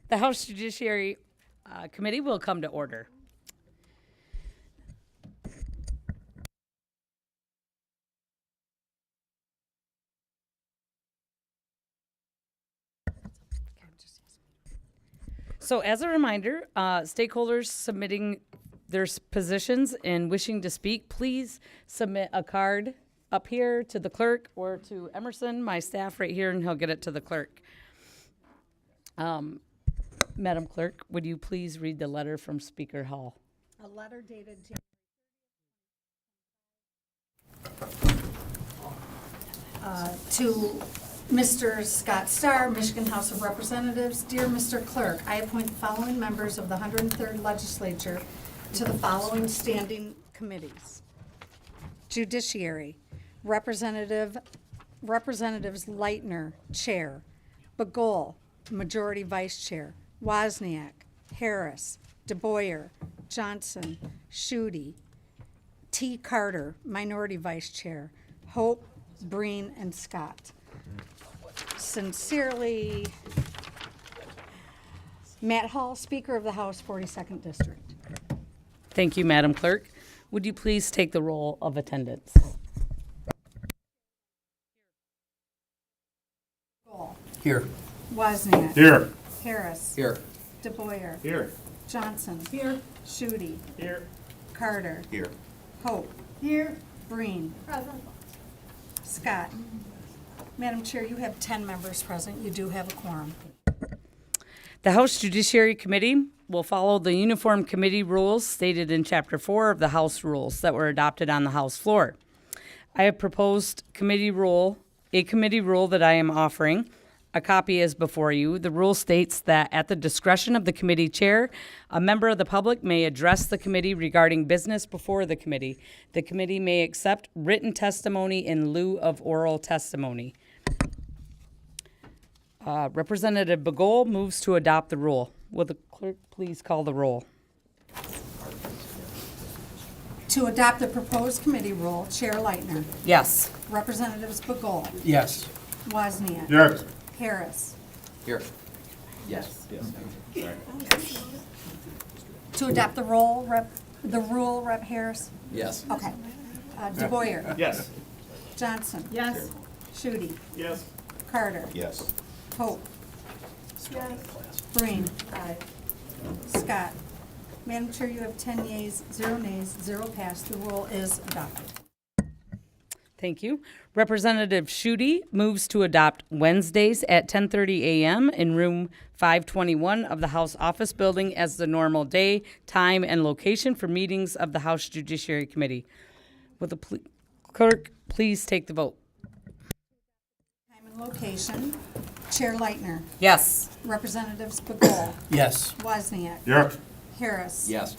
The House Judiciary Committee will come to order. So as a reminder, stakeholders submitting their positions and wishing to speak, please submit a card up here to the clerk or to Emerson, my staff right here, and he'll get it to the clerk. Madam Clerk, would you please read the letter from Speaker Hall? A letter dated to Mr. Scott Starr, Michigan House of Representatives. Dear Mr. Clerk, I appoint the following members of the 103rd Legislature to the following standing committees. Judiciary, Representatives Leitner, Chair. Bagol, Majority Vice Chair. Wozniak, Harris, DeBoyer, Johnson, Schuette, T. Carter, Minority Vice Chair. Hope, Breen, and Scott. Sincerely, Matt Hall, Speaker of the House, 42nd District. Thank you, Madam Clerk. Would you please take the roll of attendance? Bagol, Here. Wozniak. Here. Harris. Here. DeBoyer. Here. Johnson. Here. Schuette. Here. Carter. Here. Hope. Here. Breen. Present. Scott. Madam Chair, you have 10 members present. You do have a quorum. The House Judiciary Committee will follow the uniform committee rules stated in Chapter 4 of the House Rules that were adopted on the House floor. I have proposed a committee rule that I am offering. A copy is before you. The rule states that at the discretion of the committee chair, a member of the public may address the committee regarding business before the committee. The committee may accept written testimony in lieu of oral testimony. Representative Bagol moves to adopt the rule. Will the clerk please call the roll? To adopt the proposed committee rule, Chair Leitner. Yes. Representatives Bagol. Yes. Wozniak. Yes. Harris. Here. Yes. To adopt the rule, Rep Harris. Yes. Okay. DeBoyer. Yes. Johnson. Yes. Schuette. Yes. Carter. Yes. Hope. Breen. Aye. Scott. Madam Chair, you have 10 yeas, 0 nays, 0 pass. The rule is adopted. Thank you. Representative Schuette moves to adopt Wednesdays at 10:30 a.m. in room 521 of the House Office Building as the normal day, time, and location for meetings of the House Judiciary Committee. Will the clerk please take the vote? Time and location. Chair Leitner. Yes. Representatives Bagol. Yes. Wozniak. Yes. Harris. Yes.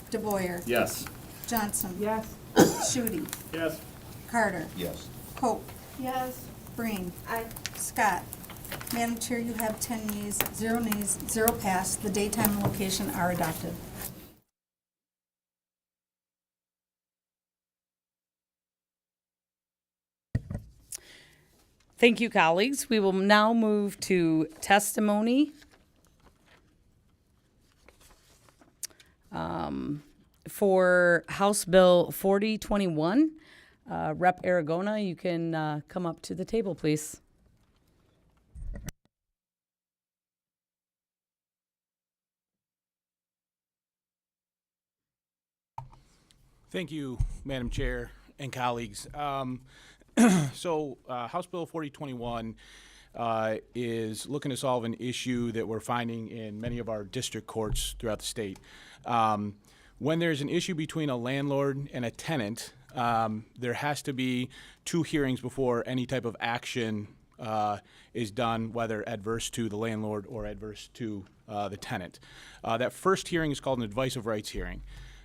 DeBoyer. Yes. Johnson. Yes. Schuette. Yes. Carter. Yes. Hope. Yes. Breen. Aye. Scott. Madam Chair, you have 10 yeas, 0 nays, 0 pass. The daytime and location are adopted. Thank you, colleagues. We will now move to testimony for House Bill 4021. Rep Aragona, you can come up to the table, please. Thank you, Madam Chair and colleagues. House Bill 4021 is looking to solve an issue that we're finding in many of our district courts throughout the state. When there's an issue between a landlord and a tenant, there has to be 2 hearings before any type of action is done, whether adverse to the landlord or adverse to the tenant. That first hearing is called an advice of rights hearing.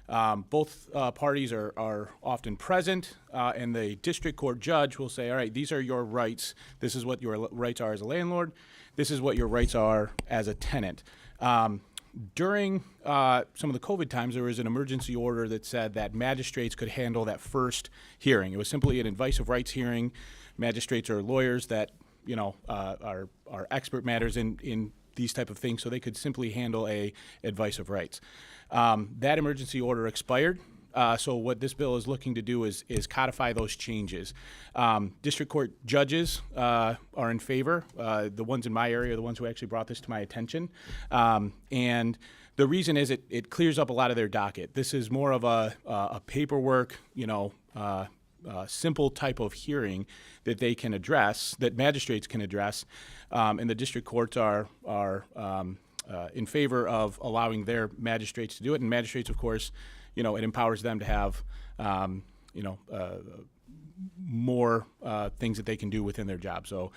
Both parties are often present, and the district court judge will say, all right, these are your rights. This is what your rights are as a landlord. This is what your rights are as a tenant. During some of the COVID times, there was an emergency order that said that magistrates could handle that first hearing. It was simply an advice of rights hearing. Magistrates are lawyers that, are expert matters in these type of things, so they could simply handle a advice of rights. That emergency order expired. So what this bill is looking to do is codify those changes. District court judges are in favor. The ones in my area are the ones who actually brought this to my attention. And the reason is it clears up a lot of their docket. This is more of a paperwork, simple type of hearing that they can address, that magistrates can address, and the district courts are in favor of allowing their magistrates to do it. And magistrates, of course, it empowers them to have, more things that they can do within their job. So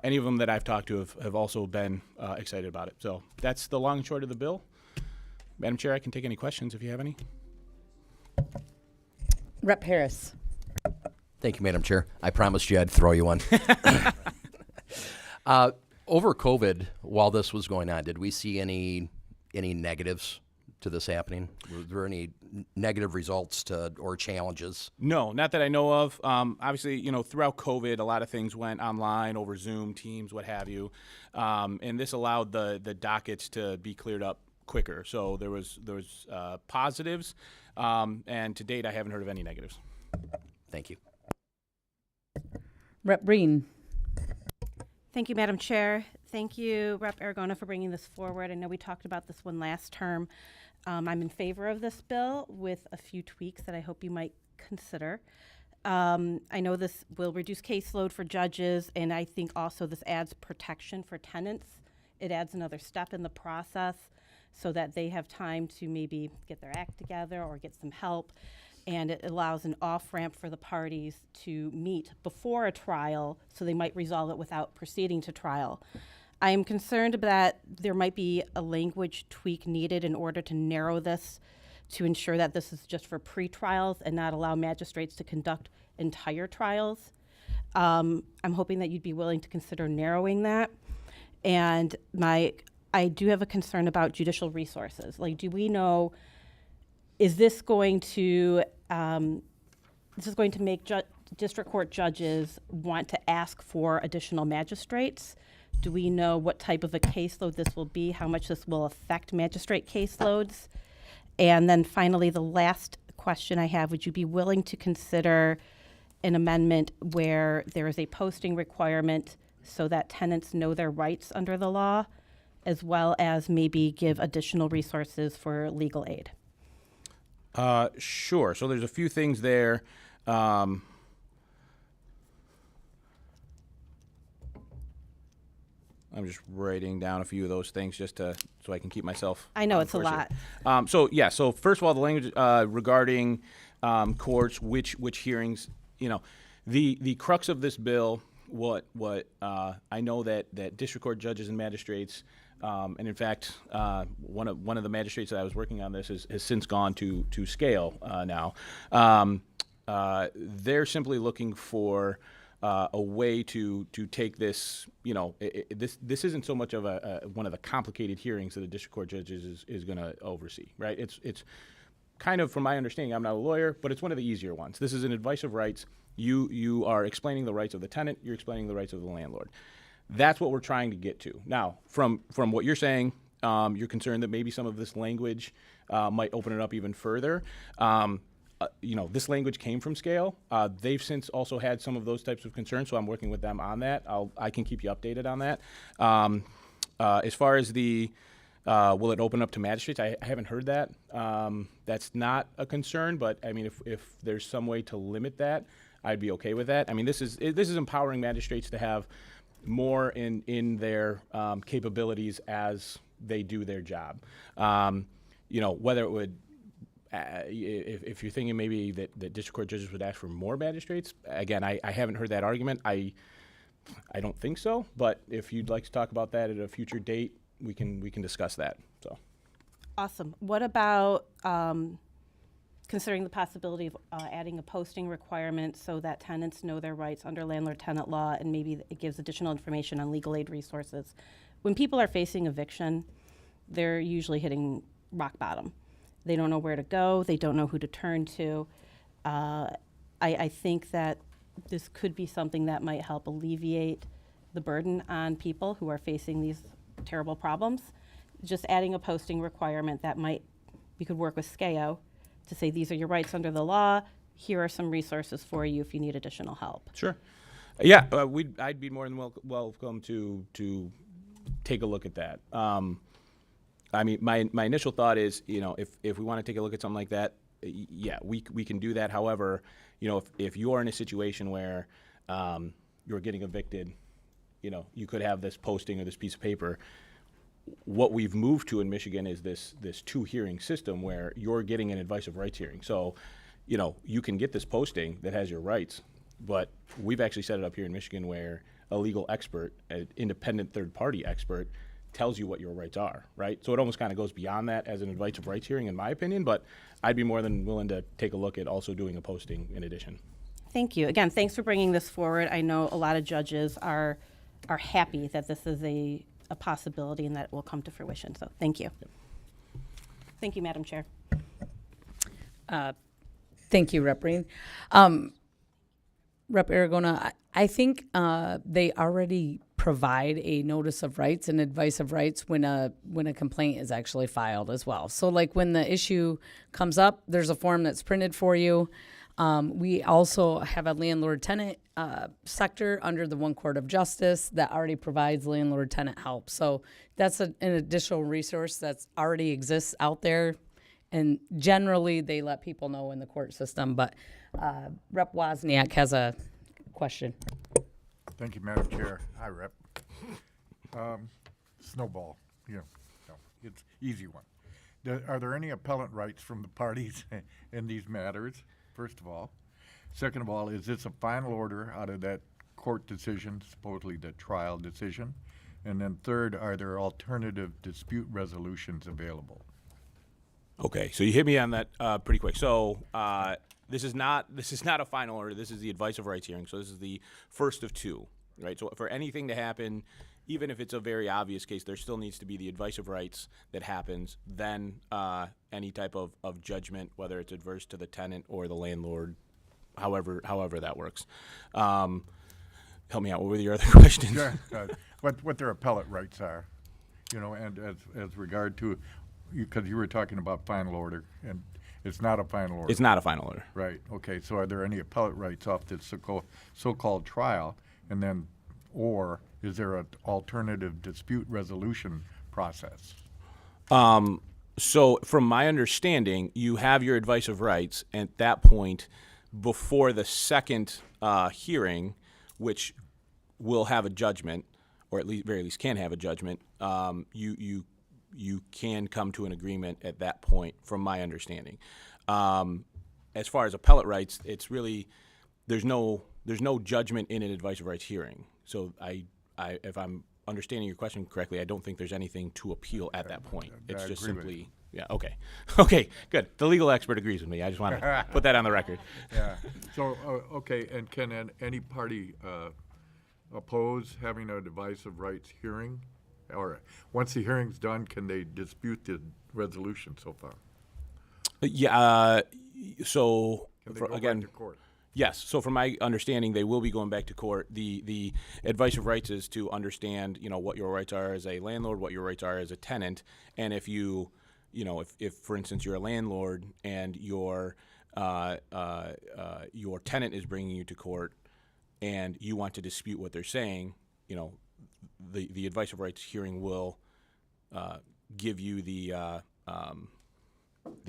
any of them that I've talked to have also been excited about it. So that's the long and short of the bill. Madam Chair, I can take any questions if you have any. Rep. Harris. Thank you, Madam Chair. I promised you I'd throw you one. Over COVID, while this was going on, did we see any negatives to this happening? Were there any negative results or challenges? No, not that I know of. Obviously, throughout COVID, a lot of things went online over Zoom, Teams, what have you, and this allowed the dockets to be cleared up quicker. So there was positives, and to date, I haven't heard of any negatives. Thank you. Rep. Breen. Thank you, Madam Chair. Thank you, Rep. Aragona, for bringing this forward. I know we talked about this one last term. I'm in favor of this bill with a few tweaks that I hope you might consider. I know this will reduce caseload for judges, and I think also this adds protection for tenants. It adds another step in the process so that they have time to maybe get their act together or get some help. And it allows an off-ramp for the parties to meet before a trial, so they might resolve it without proceeding to trial. I am concerned that there might be a language tweak needed in order to narrow this to ensure that this is just for pretrials and not allow magistrates to conduct entire trials. I'm hoping that you'd be willing to consider narrowing that. And I do have a concern about judicial resources. Like, do we know, is this going to make district court judges want to ask for additional magistrates? Do we know what type of a caseload this will be, how much this will affect magistrate caseloads? And then finally, the last question I have, would you be willing to consider an amendment where there is a posting requirement so that tenants know their rights under the law, as well as maybe give additional resources for legal aid? Sure. So there's a few things there. I'm just writing down a few of those things just so I can keep myself. I know on it's a course lot. here. So first of all, the language regarding courts, which hearings, the crux of this bill, what I know that district court judges and magistrates, and in fact, one of the magistrates that I was working on this has since gone to scale now. They're simply looking for a way to take this. This isn't so much of one of the complicated hearings that the district court judges is going to oversee, right? It's kind of, from my understanding, I'm not a lawyer, but it's one of the easier ones. This is an advice of rights. You are explaining the rights of the tenant. You're explaining the rights of the landlord. That's what we're trying to get to. Now, from what you're saying, you're concerned that maybe some of this language might open it up even further. This language came from Scale. They've since also had some of those types of concerns, so I'm working with them on that. I can keep you updated on that. As far as the will it open up to magistrates, I haven't heard that. That's not a concern, but I mean, if there's some way to limit that, I'd be okay with that. I mean, this is empowering magistrates to have more in their capabilities as they do their job. Whether it would, if you're thinking maybe that district court judges would ask for more magistrates, again, I haven't heard that argument. I don't think so, but if you'd like to talk about that at a future date, we can discuss that. So, Awesome. What about considering the possibility of adding a posting requirement so that tenants know their rights under landlord-tenant law, and maybe it gives additional information on legal aid resources? When people are facing eviction, they're usually hitting rock bottom. They don't know where to go. They don't know who to turn to. I think that this could be something that might help alleviate the burden on people who are facing these terrible problems. Just adding a posting requirement that we could work with SCAO to say these are your rights under the law. Here are some resources for you if you need additional help. Sure. Yeah, I'd be more than welcome to take a look at that. I mean, my initial thought is, if we want to take a look at something like that, yeah, we can do that. However, if you're in a situation where you're getting evicted, you could have this posting or this piece of paper. What we've moved to in Michigan is this 2-hearing system where you're getting an advice of rights hearing. So, you can get this posting that has your rights, but we've actually set it up here in Michigan where a legal expert, an independent third-party expert, tells you what your rights are, right? So it almost kind of goes beyond that as an advice of rights hearing, in my opinion, but I'd be more than willing to take a look at also doing a posting in addition. Thank you. Again, thanks for bringing this forward. I know a lot of judges are happy that this is a possibility and that it will come to fruition. So thank you. Thank you, Madam Chair. Thank you, Rep. Breen. Rep. Aragona, I think they already provide a notice of rights and advice of rights when a complaint is actually filed as well. So like when the issue comes up, there's a form that's printed for you. We also have a landlord-tenant sector under the One Court of Justice that already provides landlord-tenant help. So that's an additional resource that already exists out there. And generally, they let people know in the court system. But Rep. Wozniak has a question. Thank you, Madam Chair. Hi, Rep. Snowball. No, it's easy one. Are there any appellate rights from the parties in these matters, first of all? Second of all, is this a final order out of that court decision, supposedly the trial decision? And then third, are there alternative dispute resolutions available? Okay, so you hit me on that pretty quick. So this is not a final order. This is the advice of rights hearing. So this is the first of two, right? So for anything to happen, even if it's a very obvious case, there still needs to be the advice of rights that happens. Then any type of judgment, whether it's adverse to the tenant or the landlord, however that works. Help me out. What were your other questions? Sure. What their appellate rights are, and as regard to, because you were talking about final order, and it's not a final order. It's not a final order. Right. Okay. So are there any appellate rights off this so-called trial, and then, or is there an alternative dispute resolution process? So from my understanding, you have your advice of rights at that point before the second hearing, which will have a judgment, or at least very least can have a judgment. You can come to an agreement at that point, from my understanding. As far as appellate rights, it's really there's no judgment in an advice of rights hearing. So if I'm understanding your question correctly, I don't think there's anything to appeal at that point. It's just simply, yeah, okay. Okay, good. The legal expert agrees with me. I just want to put that on the record. Yeah. So, okay, and can any party oppose having a advice of rights hearing? Or once the hearing's done, can they dispute the resolution so far? Yeah, so Can they go again, back to court? yes. So from my understanding, they will be going back to court. The advice of rights is to understand, what your rights are as a landlord, what your rights are as a tenant, and if you, if for instance you're a landlord and your tenant is bringing you to court, and you want to dispute what they're saying, the advice of rights hearing will give you the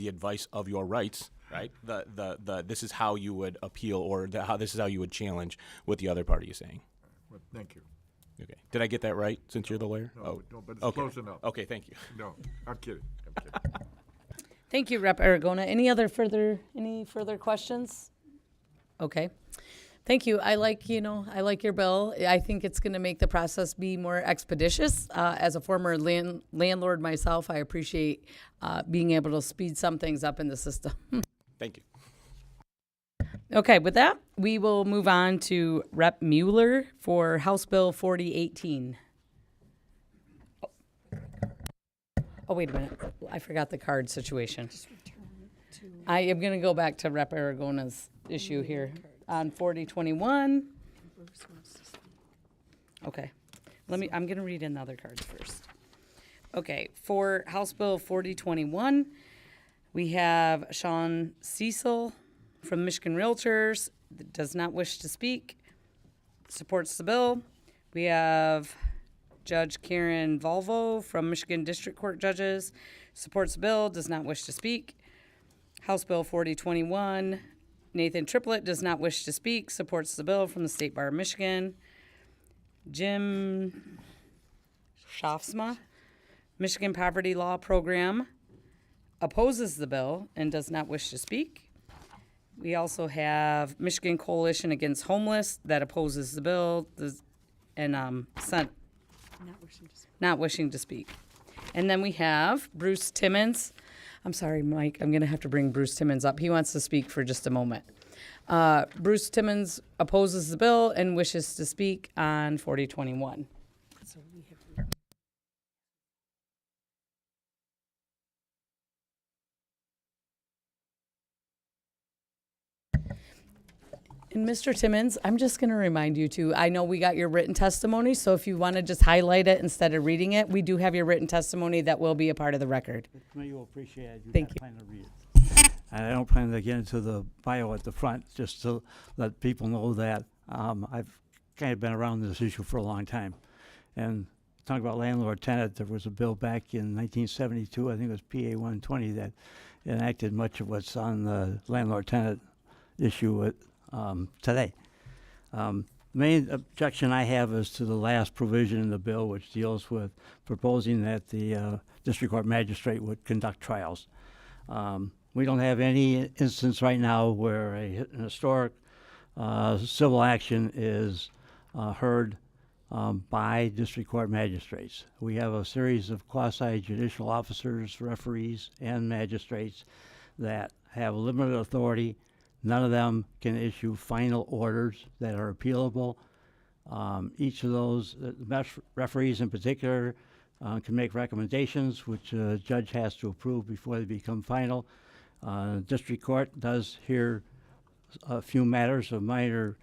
advice of your rights, right? This is how you would appeal, or this is how you would challenge what the other party is saying. Well, thank you. Okay. Did I get that right? Since you're the lawyer. No, but it's okay. close enough. Okay. Thank you. No, I'm kidding. Thank you, Rep. Aragona. Any further questions? Okay. Thank you. I like your bill. I think it's going to make the process be more expeditious. As a former landlord myself, I appreciate being able to speed some things up in the system. Thank you. Okay, with that, we will move on to Rep. Mueller for House Bill 4018. Oh, wait a minute. I forgot the card situation. I am going to go back to Rep. Aragona's issue here on 4021. Okay. I'm going to read in the other cards first. Okay, for House Bill 4021, we have Sean Cecil from Michigan Realtors, that does not wish to speak, supports the bill. We have Judge Karen Volvo from Michigan District Court Judges, supports the bill, does not wish to speak. House Bill 4021, Nathan Triplett does not wish to speak, supports the bill from the State Bar of Michigan. Jim Schaafsma, Michigan Poverty Law Program, opposes the bill and does not wish to speak. We also have Michigan Coalition Against Homeless that opposes the bill and not wishing to speak. And then we have Bruce Timmons. I'm sorry, Mike, I'm going to have to bring Bruce Timmons up. He wants to speak for just a moment. Bruce Timmons opposes the bill and wishes to speak on 4021. And Mr. Timmons, I'm just going to remind you too, I know we got your written testimony, so if you want to just highlight it instead of reading it, we do have your written testimony that will be a part of the record. The committee will appreciate it. Thank you. Plan to read it. And I don't plan to get into the bio at the front, just to let people know that I've kind of been around this issue for a long time. And talking about landlord-tenant, there was a bill back in 1972, I think it was PA 120, that enacted much of what's on the landlord-tenant issue today. The main objection I have is to the last provision in the bill, which deals with proposing that the district court magistrate would conduct trials. We don't have any instance right now where an historic civil action is heard by district court magistrates. We have a series of quasi-judicial officers, referees, and magistrates that have limited authority. None of them can issue final orders that are appealable. Each of those referees in particular can make recommendations, which a judge has to approve before they become final. District court does hear a few matters of minor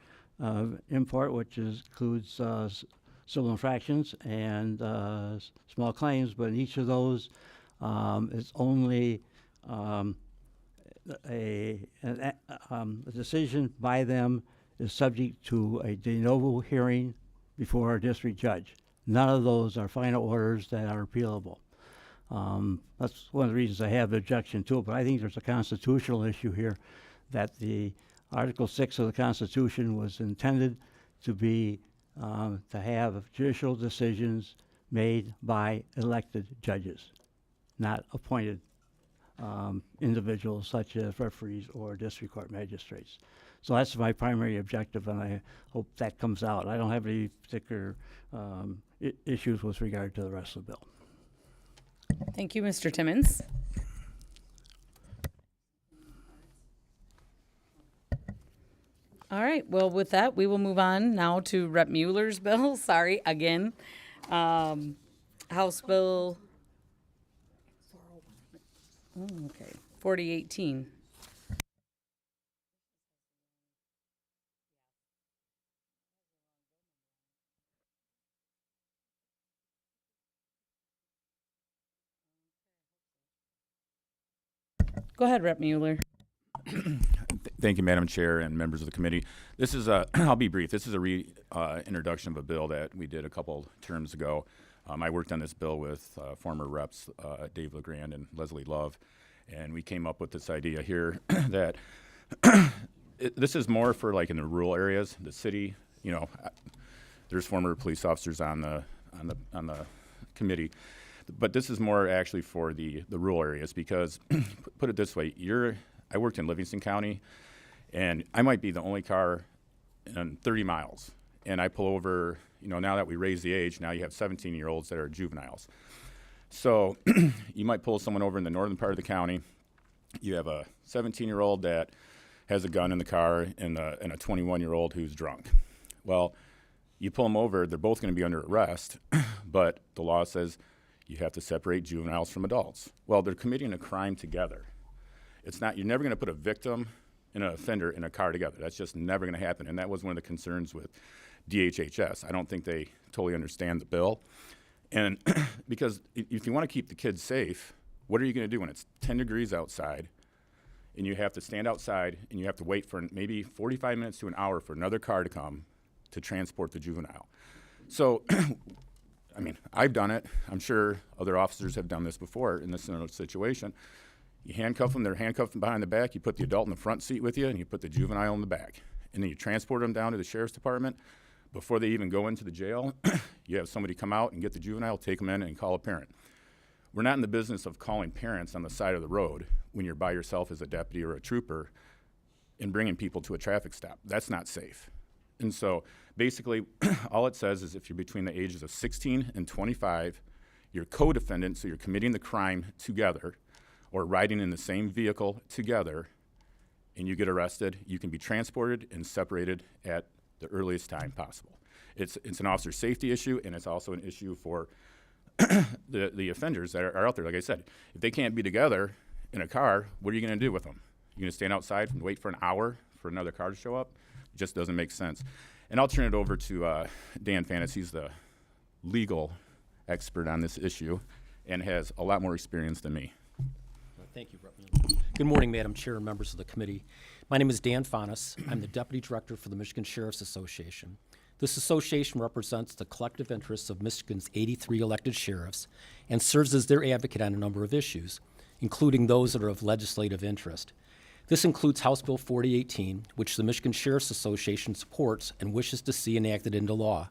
import, which includes civil infractions and small claims, but in each of those, it's only a decision by them is subject to a de novo hearing before a district judge. None of those are final orders that are appealable. That's one of the reasons I have objection to it, but I think there's a constitutional issue here that the Article 6 of the Constitution was intended to be to have judicial decisions made by elected judges, not appointed individuals such as referees or district court magistrates. So that's my primary objective, and I hope that comes out. I don't have any particular issues with regard to the rest of the bill. Thank you, Mr. Timmons. All right, well, with that, we will move on now to Rep. Mueller's bill. Sorry, again. House Bill 4018. Go ahead, Rep. Mueller. Thank you, Madam Chair and members of the committee. This is a, I'll be brief, this is a reintroduction of a bill that we did a couple terms ago. I worked on this bill with former reps Dave LeGrand and Leslie Love, and we came up with this idea here that this is more for like in the rural areas, the city, you know, there's former police officers on the committee, but this is more actually for the rural areas because, put it this way, I worked in Livingston County, and I might be the only car in 30 miles. And I pull over, you know, now that we raise the age, now you have 17-year-olds that are juveniles. So you might pull someone over in the northern part of the county. You have a 17-year-old that has a gun in the car and a 21-year-old who's drunk. Well, you pull them over, they're both going to be under arrest, but the law says you have to separate juveniles from adults. Well, they're committing a crime together. It's not, you're never going to put a victim and an offender in a car together. That's just never going to happen. And that was one of the concerns with DHHS. I don't think they totally understand the bill. And because if you want to keep the kids safe, what are you going to do when it's 10 degrees outside and you have to stand outside and you have to wait for maybe 45 minutes to an hour for another car to come to transport the juvenile? So, I mean, I've done it. I'm sure other officers have done this before in this similar situation. You handcuff them, they're handcuffed behind the back, you put the adult in the front seat with you, and you put the juvenile in the back. And then you transport them down to the sheriff's department. Before they even go into the jail, you have somebody come out and get the juvenile, take them in, and call a parent. We're not in the business of calling parents on the side of the road when you're by yourself as a deputy or a trooper and bringing people to a traffic stop. That's not safe. And so basically, all it says is if you're between the ages of 16 and 25, you're co-defendant, so you're committing the crime together or riding in the same vehicle together, and you get arrested, you can be transported and separated at the earliest time possible. It's an officer safety issue, and it's also an issue for the offenders that are out there. Like I said, if they can't be together in a car, what are you going to do with them? You're going to stand outside and wait for an hour for another car to show up? It just doesn't make sense. And I'll turn it over to Dan Fanis. He's the legal expert on this issue and has a lot more experience than me. Thank you, Rep. Mueller. Good morning, Madam Chair and members of the committee. My name is Dan Fanis. I'm the Deputy Director for the Michigan Sheriff's Association. This association represents the collective interests of Michigan's 83 elected sheriffs and serves as their advocate on a number of issues, including those that are of legislative interest. This includes House Bill 4018, which the Michigan Sheriff's Association supports and wishes to see enacted into law.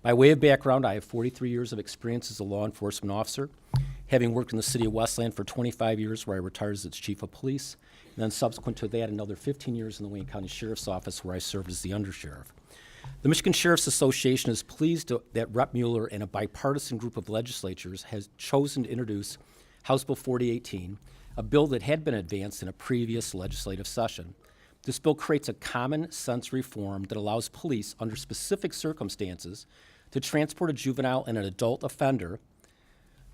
By way of background, I have 43 years of experience as a law enforcement officer, having worked in the city of Westland for 25 years, where I retired as its chief of police, and then subsequent to that, another 15 years in the Wayne County Sheriff's Office, where I served as the undersheriff. The Michigan Sheriff's Association is pleased that Rep. Mueller and a bipartisan group of legislatures has chosen to introduce House Bill 4018, a bill that had been advanced in a previous legislative session. This bill creates a common sense reform that allows police, under specific circumstances, to transport a juvenile and an adult offender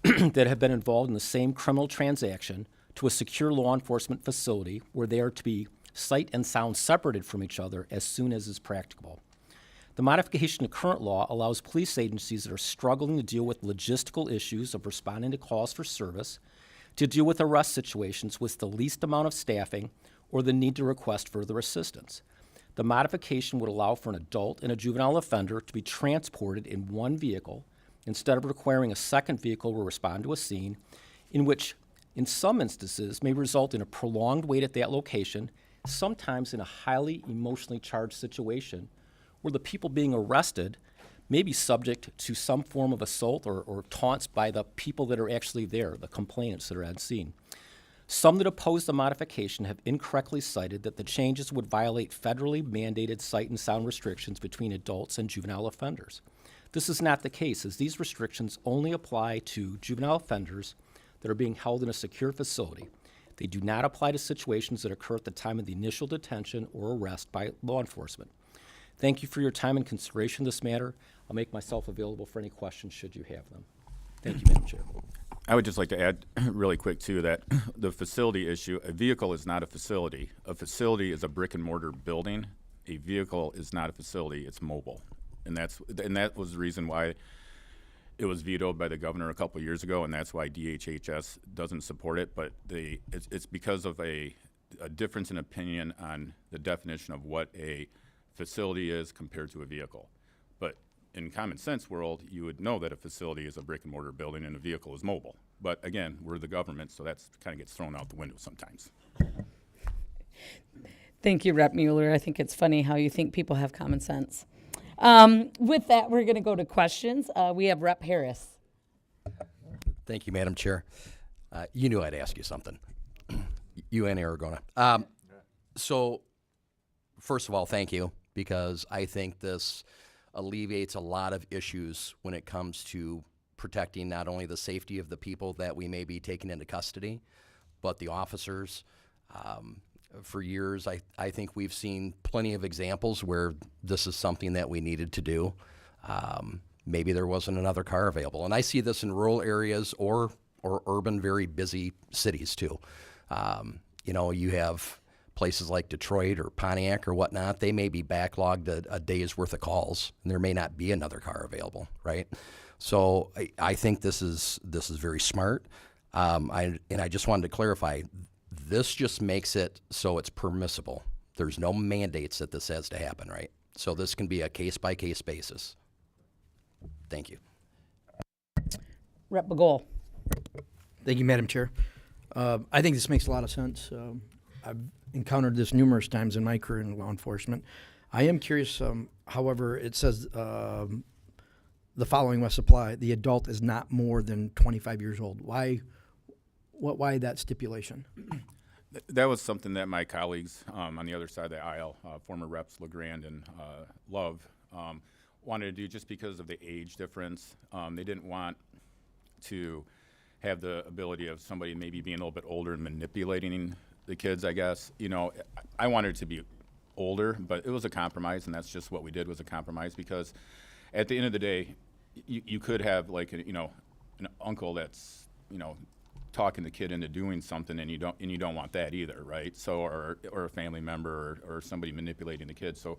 that have been involved in the same criminal transaction to a secure law enforcement facility where they are to be sight and sound separated from each other as soon as is practicable. The modification to current law allows police agencies that are struggling to deal with logistical issues of responding to calls for service to deal with arrest situations with the least amount of staffing or the need to request further assistance. The modification would allow for an adult and a juvenile offender to be transported in one vehicle instead of requiring a second vehicle to respond to a scene, in which, in some instances, may result in a prolonged wait at that location, sometimes in a highly emotionally charged situation where the people being arrested may be subject to some form of assault or taunts by the people that are actually there, the complainants that are on scene. Some that oppose the modification have incorrectly cited that the changes would violate federally mandated sight and sound restrictions between adults and juvenile offenders. This is not the case, as these restrictions only apply to juvenile offenders that are being held in a secure facility. They do not apply to situations that occur at the time of the initial detention or arrest by law enforcement. Thank you for your time and consideration of this matter. I'll make myself available for any questions should you have them. Thank you, Madam Chair. I would just like to add really quick, too, that the facility issue, a vehicle is not a facility. A facility is a brick and mortar building. A vehicle is not a facility, it's mobile. And that was the reason why it was vetoed by the governor a couple of years ago, and that's why DHHS doesn't support it. But it's because of a difference in opinion on the definition of what a facility is compared to a vehicle. But in common sense world, you would know that a facility is a brick and mortar building and a vehicle is mobile. But again, we're the government, so that's kind of gets thrown out the window sometimes. Thank you, Rep. Mueller. I think it's funny how you think people have common sense. With that, we're going to go to questions. We have Rep. Harris. Thank you, Madam Chair. You knew I'd ask you something. You and Aragona. So, first of all, thank you, because I think this alleviates a lot of issues when it comes to protecting not only the safety of the people that we may be taking into custody, but the officers. For years, I think we've seen plenty of examples where this is something that we needed to do. Maybe there wasn't another car available. And I see this in rural areas or urban, very busy cities too. You have places like Detroit or Pontiac or whatnot. They may be backlogged a day's worth of calls, and there may not be another car available, right? So I think this is very smart. I just wanted to clarify, this just makes it so it's permissible. There's no mandates that this has to happen, right? So this can be a case-by-case basis. Thank you. Rep. Bagol. Thank you, Madam Chair. I think this makes a lot of sense. I've encountered this numerous times in my career in law enforcement. I am curious, however, it says the following must apply. The adult is not more than 25 years old. Why that stipulation? That was something that my colleagues on the other side of the aisle, former reps LeGrand and Love, wanted to do just because of the age difference. They didn't want to have the ability of somebody maybe being a little bit older and manipulating the kids, I guess. You know, I wanted it to be older, but it was a compromise, and that's just what we did, was a compromise, because at the end of the day, you could have like an uncle that's talking the kid into doing something, and you don't want that either, right? So or a family member or somebody manipulating the kid. So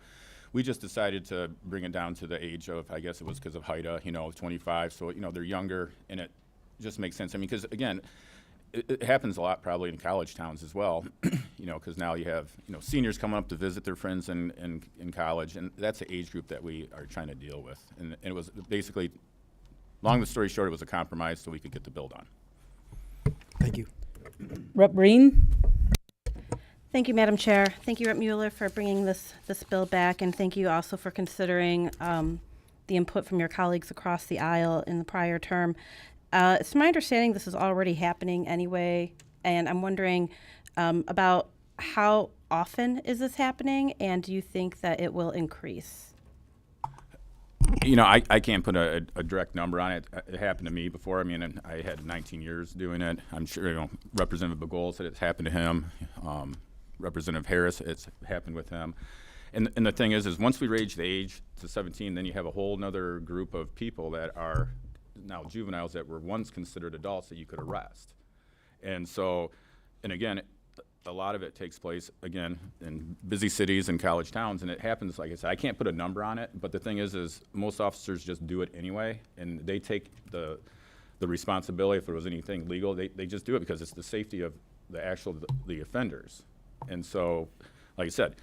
we just decided to bring it down to the age of, I guess it was because of HIDA, 25. So they're younger, and it just makes sense. I mean, because again, it happens a lot probably in college towns as well, because now you have seniors coming up to visit their friends in college, and that's the age group that we are trying to deal with. And it was basically, long the story short, it was a compromise so we could get the bill done. Thank you. Rep. Breen. Thank you, Madam Chair. Thank you, Rep. Mueller, for bringing this bill back, and thank you also for considering the input from your colleagues across the aisle in the prior term. It's my understanding this is already happening anyway, and I'm wondering about how often is this happening, and do you think that it will increase? I can't put a direct number on it. It happened to me before. I mean, I had 19 years doing it. I'm sure, Representative Bagol said it's happened to him. Representative Harris, it's happened with him. And the thing is once we raise the age to 17, then you have a whole nother group of people that are now juveniles that were once considered adults that you could arrest. And so, and again, a lot of it takes place, again, in busy cities and college towns, and it happens, like I said, I can't put a number on it, but the thing is most officers just do it anyway, and they take the responsibility if there was anything legal, they just do it because it's the safety of the offenders. And so, like I said,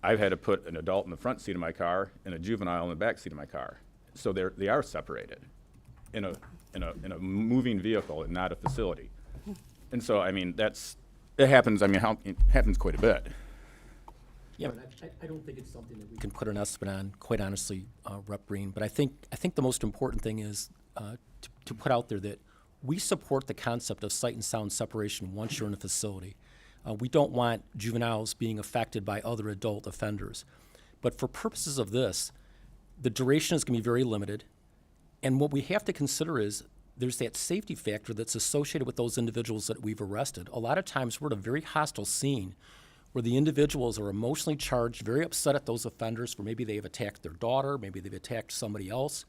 I've had to put an adult in the front seat of my car and a juvenile in the back seat of my car. So they are separated in a moving vehicle and not a facility. And so, I mean, it happens. I mean, it happens quite a bit. Yeah, but I don't think it's something that we can put an estimate on, quite honestly, Rep. Breen. But I think the most important thing is to put out there that we support the concept of sight and sound separation once you're in a facility. We don't want juveniles being affected by other adult offenders. But for purposes of this, the duration is going to be very limited. And what we have to consider is there's that safety factor that's associated with those individuals that we've arrested. A lot of times we're at a very hostile scene where the individuals are emotionally charged, very upset at those offenders for maybe they have attacked their daughter, maybe they've attacked somebody else.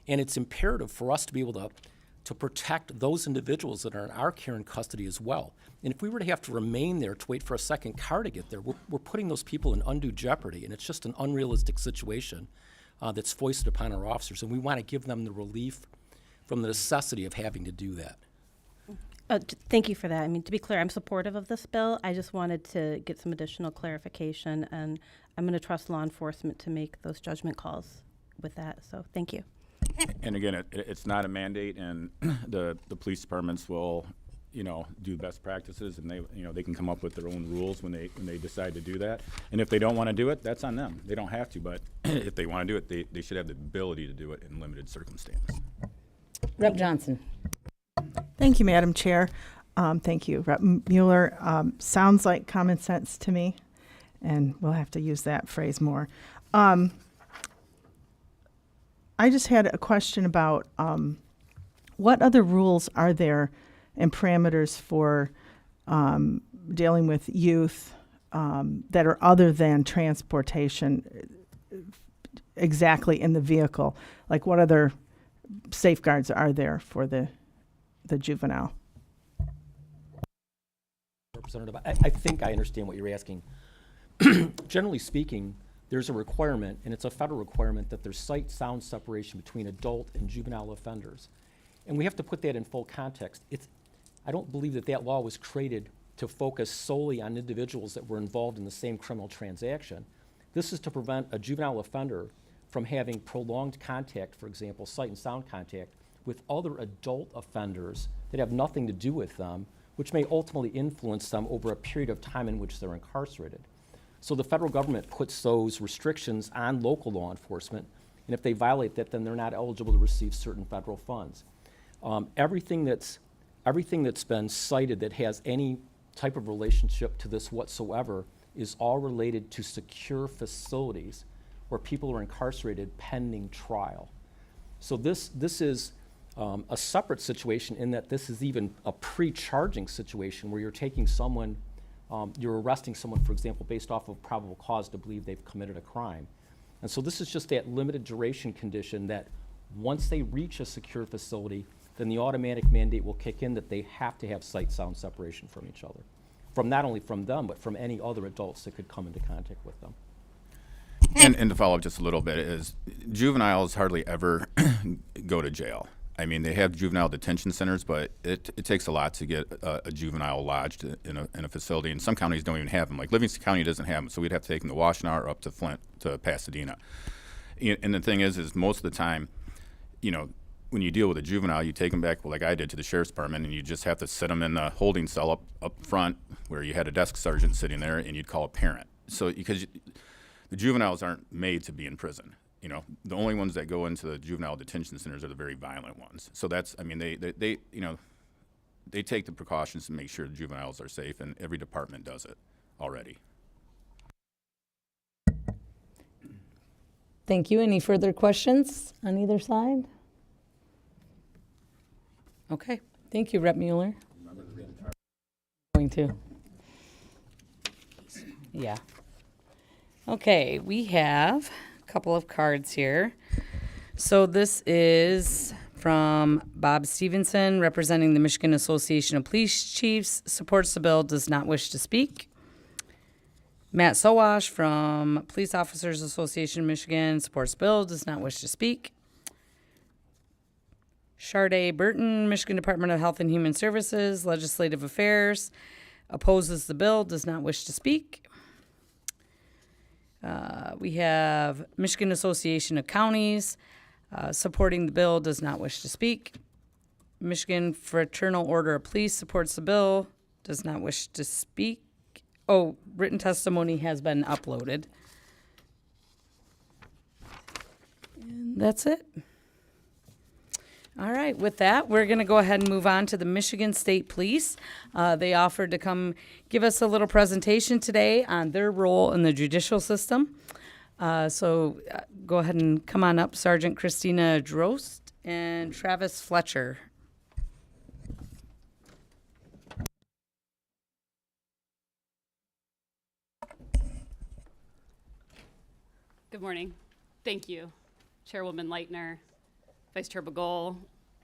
And it's imperative for us to be able to protect those individuals that are in our care and custody as well. And if we were to have to remain there to wait for a second car to get there, we're putting those people in undue jeopardy, and it's just an unrealistic situation that's foisted upon our officers, and we want to give them the relief from the necessity of having to do that. Thank you for that. I mean, to be clear, I'm supportive of this bill. I just wanted to get some additional clarification, and I'm going to trust law enforcement to make those judgment calls with that. So thank you. And again, it's not a mandate, and the police departments will, do best practices, and they can come up with their own rules when they decide to do that. And if they don't want to do it, that's on them. They don't have to, but if they want to do it, they should have the ability to do it in limited circumstances. Rep. Johnson. Thank you, Madam Chair. Thank you, Rep. Mueller. Sounds like common sense to me, and we'll have to use that phrase more. I just had a question about what other rules are there and parameters for dealing with youth that are other than transportation exactly in the vehicle? Like what other safeguards are there for the juvenile? Representative, I think I understand what you're asking. Generally speaking, there's a requirement, and it's a federal requirement, that there's sight sound separation between adult and juvenile offenders. And we have to put that in full context. I don't believe that that law was created to focus solely on individuals that were involved in the same criminal transaction. This is to prevent a juvenile offender from having prolonged contact, for example, sight and sound contact, with other adult offenders that have nothing to do with them, which may ultimately influence them over a period of time in which they're incarcerated. So the federal government puts those restrictions on local law enforcement, and if they violate that, then they're not eligible to receive certain federal funds. Everything that's been cited that has any type of relationship to this whatsoever is all related to secure facilities where people are incarcerated pending trial. So this is a separate situation in that this is even a pre-charging situation where you're taking someone, you're arresting someone, for example, based off of probable cause to believe they've committed a crime. And so this is just that limited duration condition that once they reach a secure facility, then the automatic mandate will kick in that they have to have sight sound separation from each other. From not only from them, but from any other adults that could come into contact with them. And to follow up just a little bit is juveniles hardly ever go to jail. I mean, they have juvenile detention centers, but it takes a lot to get a juvenile lodged in a facility, and some counties don't even have them. Like Livingston County doesn't have them, so we'd have to take them to Washtenaw or up to Flint to Pasadena. And the thing is most of the time, you know, when you deal with a juvenile, you take them back, well, like I did, to the sheriff's department, and you just have to sit them in the holding cell up front where you had a desk sergeant sitting there, and you'd call a parent. So because the juveniles aren't made to be in prison. You know, the only ones that go into the juvenile detention centers are the very violent ones. So that's, I mean, they you know, they take the precautions to make sure the juveniles are safe, and every department does it already. Thank you. Any further questions on either side? Okay. Thank you, Rep. Mueller. Going to. Yeah. Okay, we have a couple of cards here. So this is from Bob Stevenson, representing the Michigan Association of Police Chiefs, supports the bill, does not wish to speak. Matt Sowash from Police Officers Association of Michigan, supports bill, does not wish to speak. Sharday Burton, Michigan Department of Health and Human Services, Legislative Affairs, opposes the bill, does not wish to speak. We have Michigan Association of Counties, supporting the bill, does not wish to speak. Michigan Fraternal Order of Police supports the bill, does not wish to speak. Oh, written testimony has been uploaded. And that's it. All right, with that, we're going to go ahead and move on to the Michigan State Police. They offered to come give us a little presentation today on their role in the judicial system. So go ahead and come on up, Sergeant Christina Drost and Travis Fletcher. Good morning. Thank you, Chairwoman Leitner, Vice Chair Bagol,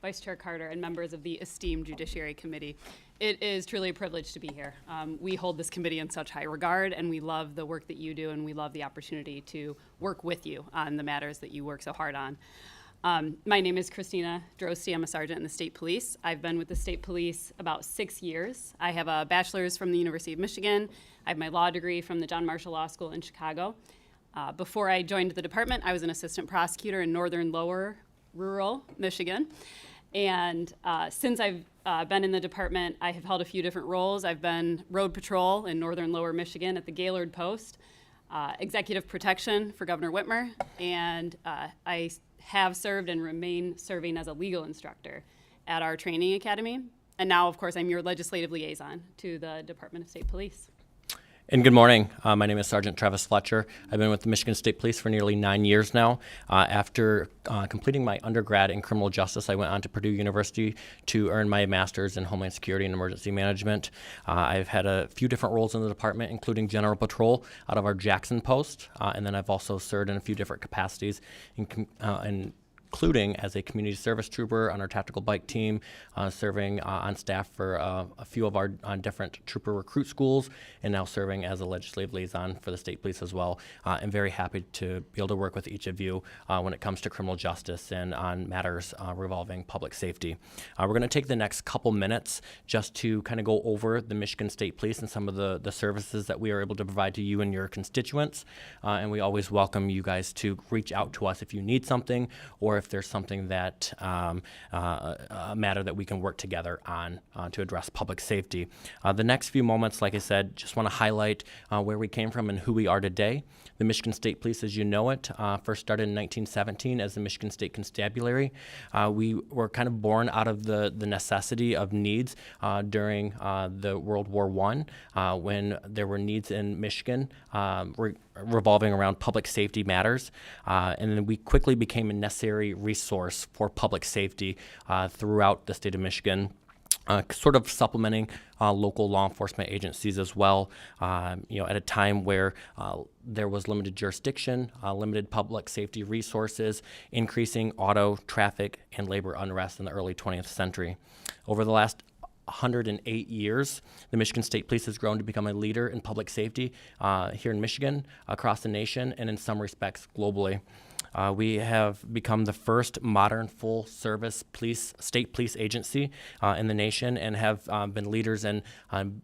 Vice Chair Carter, and members of the esteemed Judiciary Committee. It is truly a privilege to be here. We hold this committee in such high regard, and we love the work that you do, and we love the opportunity to work with you on the matters that you work so hard on. My name is Christina Drosty. I'm a sergeant in the State Police. I've been with the State Police about 6 years. I have a bachelor's from the University of Michigan. I have my law degree from the John Marshall Law School in Chicago. Before I joined the department, I was an assistant prosecutor in northern lower rural Michigan. And since I've been in the department, I have held a few different roles. I've been road patrol in northern lower Michigan at the Gaylord Post, executive protection for Governor Whitmer, and I have served and remain serving as a legal instructor at our training academy. And now, of course, I'm your legislative liaison to the Department of State Police. And good morning. My name is Sergeant Travis Fletcher. I've been with the Michigan State Police for nearly 9 years now. After completing my undergrad in criminal justice, I went on to Purdue University to earn my master's in Homeland Security and Emergency Management. I've had a few different roles in the department, including General Patrol out of our Jackson post, and then I've also served in a few different capacities, including as a community service trooper on our tactical bike team, serving on staff for a few of our different trooper recruit schools, and now serving as a legislative liaison for the state police as well. I'm very happy to be able to work with each of you when it comes to criminal justice and on matters revolving public safety. We're going to take the next couple minutes just to kind of go over the Michigan State Police and some of the services that we are able to provide to you and your constituents. And we always welcome you guys to reach out to us if you need something or if there's something that, a matter that we can work together on to address public safety. The next few moments, like I said, just want to highlight where we came from and who we are today. The Michigan State Police, as you know it, first started in 1917 as the Michigan State Constabulary. We were kind of born out of the necessity of needs during the World War I, when there were needs in Michigan revolving around public safety matters. And then we quickly became a necessary resource for public safety throughout the state of Michigan. Sort of supplementing local law enforcement agencies as well, at a time where there was limited jurisdiction, limited public safety resources, increasing auto, traffic, and labor unrest in the early 20th century. Over the last 108 years, the Michigan State Police has grown to become a leader in public safety here in Michigan, across the nation, and in some respects globally. We have become the first modern full-service state police agency in the nation and have been leaders in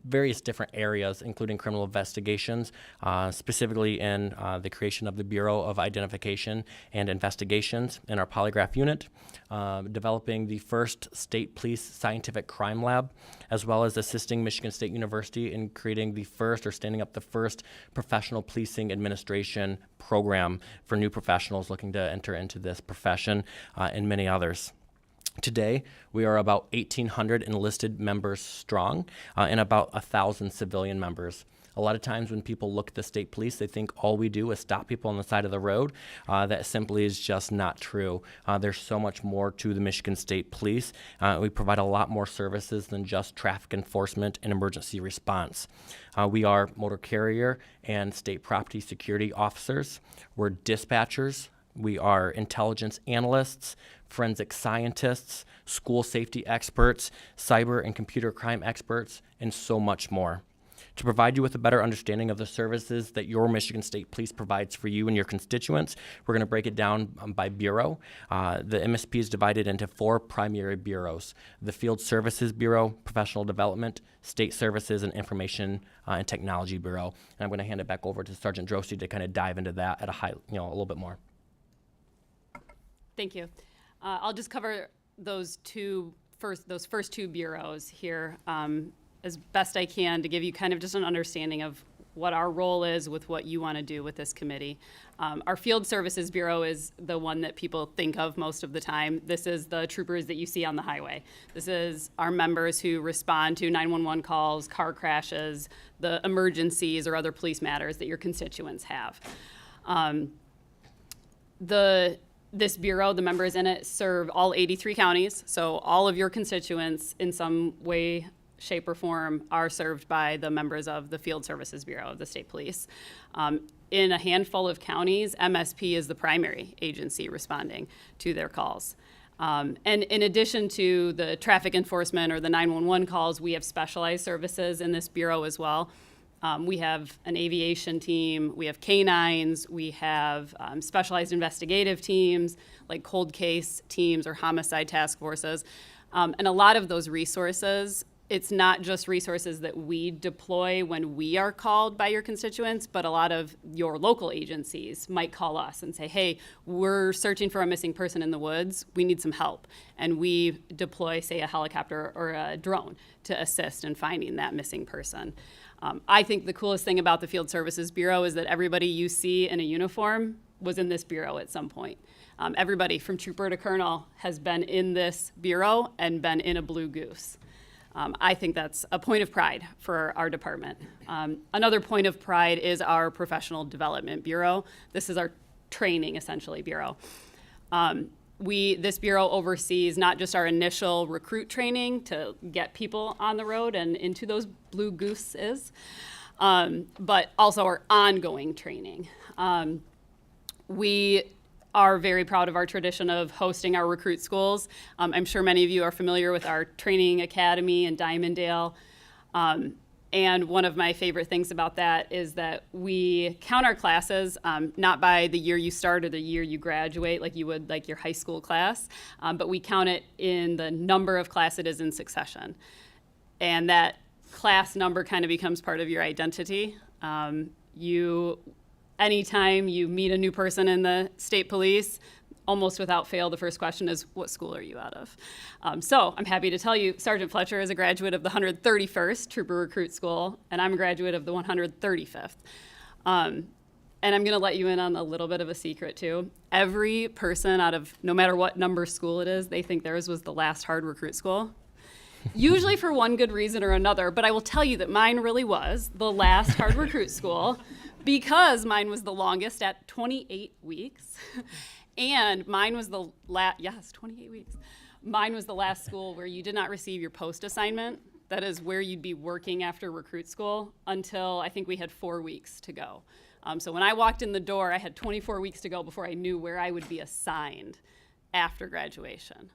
various different areas, including criminal investigations, specifically in the creation of the Bureau of Identification and Investigations in our polygraph unit, developing the first state police scientific crime lab, as well as assisting Michigan State University in creating the first or standing up the first professional policing administration program for new professionals looking to enter into this profession, and many others. Today, we are about 1,800 enlisted members strong and about 1,000 civilian members. A lot of times when people look at the state police, they think all we do is stop people on the side of the road. That simply is just not true. There's so much more to the Michigan State Police. We provide a lot more services than just traffic enforcement and emergency response. We are motor carrier and state property security officers. We're dispatchers. We are intelligence analysts, forensic scientists, school safety experts, cyber and computer crime experts, and so much more. To provide you with a better understanding of the services that your Michigan State Police provides for you and your constituents, we're going to break it down by bureau. The MSP is divided into 4 primary bureaus: the Field Services Bureau, Professional Development, State Services, and Information and Technology Bureau. And I'm going to hand it back over to Sergeant Drosy to kind of dive into that at a little bit more. Thank you. I'll just cover those first two bureaus here as best I can to give you kind of just an understanding of what our role is with what you want to do with this committee. Our Field Services Bureau is the one that people think of most of the time. This is the troopers that you see on the highway. This is our members who respond to 911 calls, car crashes, the emergencies, or other police matters that your constituents have. This bureau, the members in it, serve all 83 counties, so all of your constituents in some way, shape, or form are served by the members of the Field Services Bureau of the State Police. In a handful of counties, MSP is the primary agency responding to their calls. And in addition to the traffic enforcement or the 911 calls, we have specialized services in this bureau as well. We have an aviation team, we have canines, we have specialized investigative teams like cold case teams or homicide task forces. And a lot of those resources, it's not just resources that we deploy when we are called by your constituents, but a lot of your local agencies might call us and say, hey, we're searching for a missing person in the woods, we need some help. And we deploy, say, a helicopter or a drone to assist in finding that missing person. I think the coolest thing about the Field Services Bureau is that everybody you see in a uniform was in this bureau at some point. Everybody from trooper to colonel has been in this bureau and been in a Blue Goose. I think that's a point of pride for our department. Another point of pride is our Professional Development Bureau. This is our training, essentially, bureau. This bureau oversees not just our initial recruit training to get people on the road and into those Blue Gooses, but also our ongoing training. We are very proud of our tradition of hosting our recruit schools. I'm sure many of you are familiar with our training academy in Diamonddale. And one of my favorite things about that is that we count our classes not by the year you start or the year you graduate like you would like your high school class, but we count it in the number of class it is in succession. And that class number kind of becomes part of your identity. Anytime you meet a new person in the state police, almost without fail, the first question is, what school are you out of? So I'm happy to tell you, Sergeant Fletcher is a graduate of the 131st Trooper Recruit School, and I'm a graduate of the 135th. And I'm gonna let you in on a little bit of a secret too. Every person out of, no matter what number school it is, they think theirs was the last hard recruit school. Usually for one good reason or another, but I will tell you that mine really was the last hard recruit school because mine was the longest at 28 weeks. And mine was the 28 weeks. Mine was the last school where you did not receive your post assignment. That is where you'd be working after recruit school until I think we had 4 weeks to go. So when I walked in the door, I had 24 weeks to go before I knew where I would be assigned after graduation.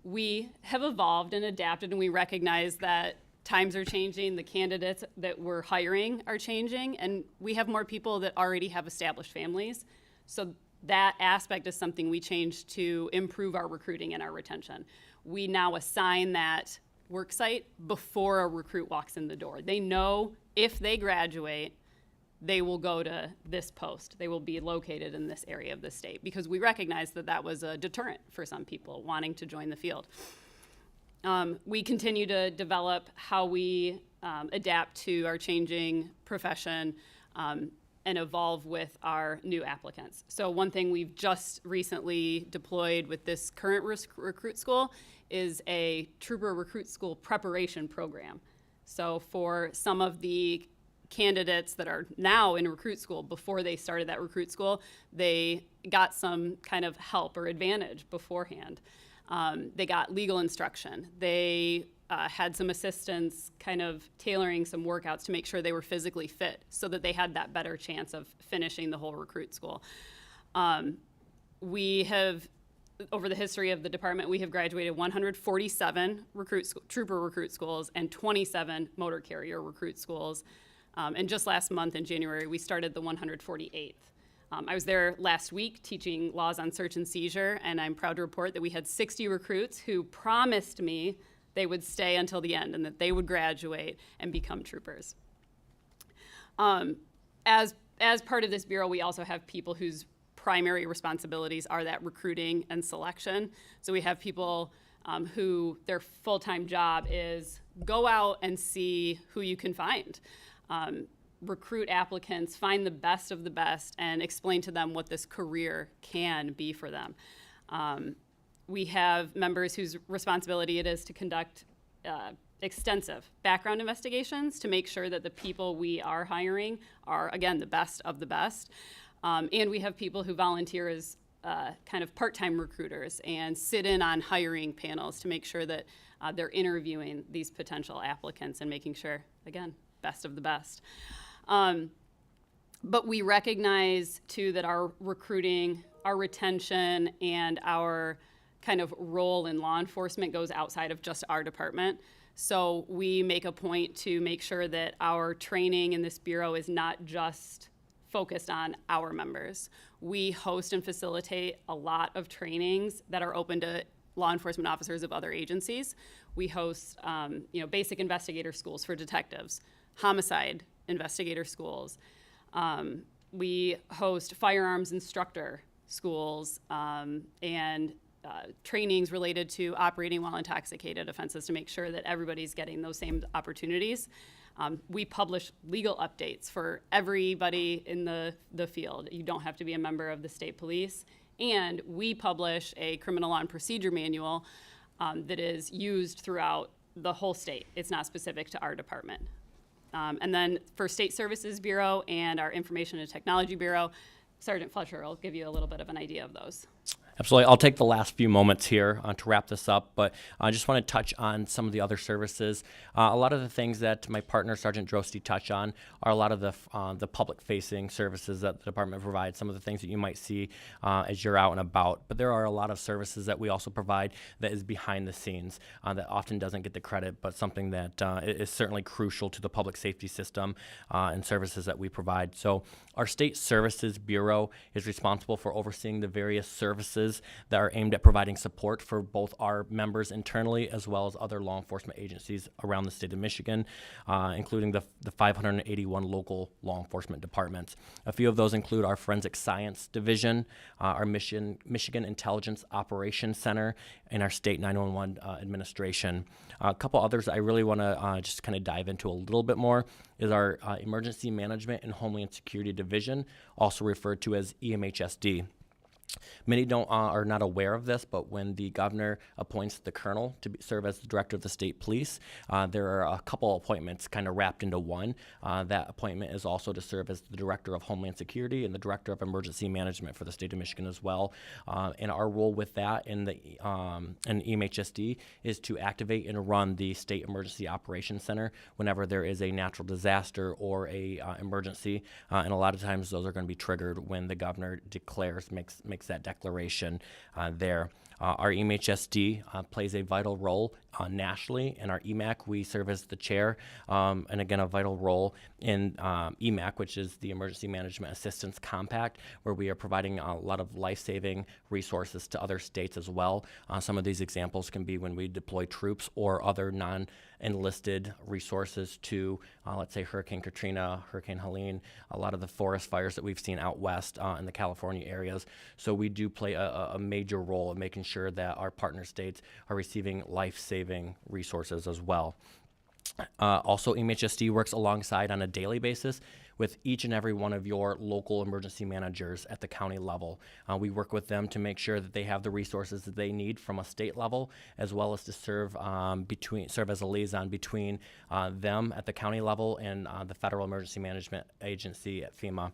We have evolved and adapted, and we recognize that times are changing, the candidates that we're hiring are changing, and we have more people that already have established families. So that aspect is something we changed to improve our recruiting and our retention. We now assign that work site before a recruit walks in the door. They know if they graduate, they will go to this post. They will be located in this area of the state because we recognize that that was a deterrent for some people wanting to join the field. We continue to develop how we adapt to our changing profession and evolve with our new applicants. So one thing we've just recently deployed with this current recruit school is a Trooper Recruit School preparation program. So for some of the candidates that are now in recruit school, before they started that recruit school, they got some kind of help or advantage beforehand. They got legal instruction. They had some assistance kind of tailoring some workouts to make sure they were physically fit so that they had that better chance of finishing the whole recruit school. We have, over the history of the department, we have graduated 147 trooper recruit schools and 27 motor carrier recruit schools. And just last month in January, we started the 148th. I was there last week teaching laws on search and seizure, and I'm proud to report that we had 60 recruits who promised me they would stay until the end and that they would graduate and become troopers. As part of this bureau, we also have people whose primary responsibilities are that recruiting and selection. So we have people who their full-time job is go out and see who you can find. Recruit applicants, find the best of the best, and explain to them what this career can be for them. We have members whose responsibility it is to conduct extensive background investigations to make sure that the people we are hiring are, again, the best of the best. And we have people who volunteer as kind of part-time recruiters and sit in on hiring panels to make sure that they're interviewing these potential applicants and making sure, again, best of the best. But we recognize too that our recruiting, our retention, and our kind of role in law enforcement goes outside of just our department. So we make a point to make sure that our training in this bureau is not just focused on our members. We host and facilitate a lot of trainings that are open to law enforcement officers of other agencies. We host basic investigator schools for detectives, homicide investigator schools. We host firearms instructor schools and trainings related to operating while intoxicated offenses to make sure that everybody's getting those same opportunities. We publish legal updates for everybody in the field. You don't have to be a member of the state police. And we publish a criminal law and procedure manual that is used throughout the whole state. It's not specific to our department. And then for State Services Bureau and our Information and Technology Bureau, Sergeant Fletcher will give you a little bit of an idea of those. Absolutely. I'll take the last few moments here to wrap this up, but I just want to touch on some of the other services. A lot of the things that my partner, Sergeant Drosty, touched on are a lot of the public-facing services that the department provides, some of the things that you might see as you're out and about. But there are a lot of services that we also provide that is behind the scenes that often doesn't get the credit, but something that is certainly crucial to the public safety system and services that we provide. So our State Services Bureau is responsible for overseeing the various services that are aimed at providing support for both our members internally as well as other law enforcement agencies around the state of Michigan, including the 581 local law enforcement departments. A few of those include our Forensic Science Division, our Michigan Intelligence Operations Center, and our State 911 Administration. A couple others I really want to just kind of dive into a little bit more is our Emergency Management and Homeland Security Division, also referred to as EMHSD. Many are not aware of this, but when the governor appoints the colonel to serve as the director of the state police, there are a couple appointments kind of wrapped into one. That appointment is also to serve as the director of Homeland Security and the director of Emergency Management for the state of Michigan as well. And our role with that in EMHSD is to activate and run the State Emergency Operations Center whenever there is a natural disaster or a emergency. And a lot of times those are going to be triggered when the governor makes that declaration there. Our EMHSD plays a vital role nationally. In our EMAC, we serve as the chair, and again, a vital role in EMAC, which is the Emergency Management Assistance Compact, where we are providing a lot of life-saving resources to other states as well. Some of these examples can be when we deploy troops or other non-enlisted resources to, let's say, Hurricane Katrina, Hurricane Helene, a lot of the forest fires that we've seen out west in the California areas. So we do play a major role in making sure that our partner states are receiving life-saving resources as well. Also, EMHSD works alongside on a daily basis with each and every one of your local emergency managers at the county level. We work with them to make sure that they have the resources that they need from a state level, as well as to serve as a liaison between them at the county level and the Federal Emergency Management Agency at FEMA.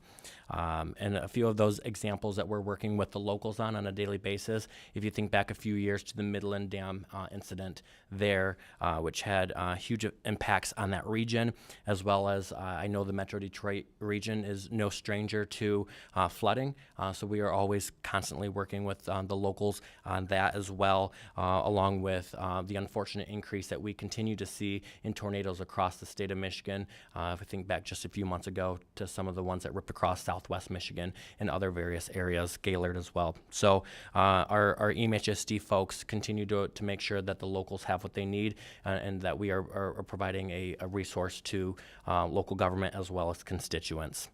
And a few of those examples that we're working with the locals on a daily basis, if you think back a few years to the Midland Dam incident there, which had huge impacts on that region, as well as I know the Metro Detroit region is no stranger to flooding, so we are always constantly working with the locals on that as well, along with the unfortunate increase that we continue to see in tornadoes across the state of Michigan. If we think back just a few months ago to some of the ones that ripped across southwest Michigan and other various areas, Gaylord as well. So our EMHSD folks continue to make sure that the locals have what they need and that we are providing a resource to local government as well as constituents.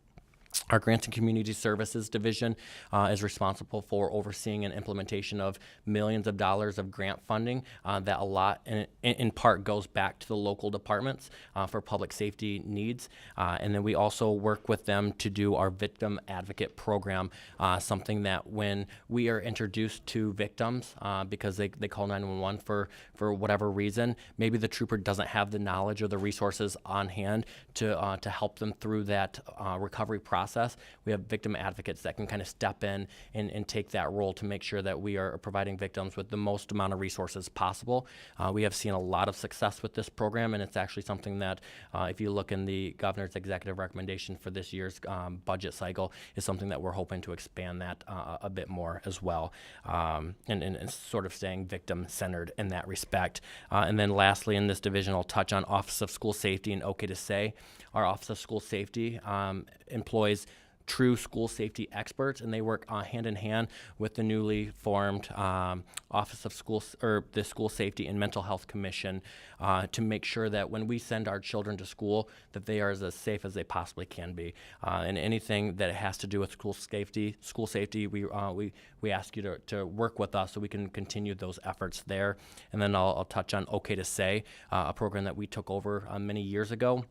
Our Grants and Community Services Division is responsible for overseeing an implementation of millions of dollars of grant funding that a lot, in part, goes back to the local departments for public safety needs. And then we also work with them to do our Victim Advocate Program, something that when we are introduced to victims, because they call 911 for whatever reason, maybe the trooper doesn't have the knowledge or the resources on hand to help them through that recovery process. We have victim advocates that can kind of step in and take that role to make sure that we are providing victims with the most amount of resources possible. We have seen a lot of success with this program, and it's actually something that, if you look in the governor's executive recommendation for this year's budget cycle, is something that we're hoping to expand that a bit more as well, and sort of staying victim-centered in that respect. And then lastly, in this division, I'll touch on Office of School Safety and OK to Say. Our Office of School Safety employs true school safety experts, and they work hand in hand with the newly formed Office of the School Safety and Mental Health Commission to make sure that when we send our children to school, that they are as safe as they possibly can be. And anything that has to do with school safety, we ask you to work with us so we can continue those efforts there. And then I'll touch on OK to Say, a program that we took over many years ago.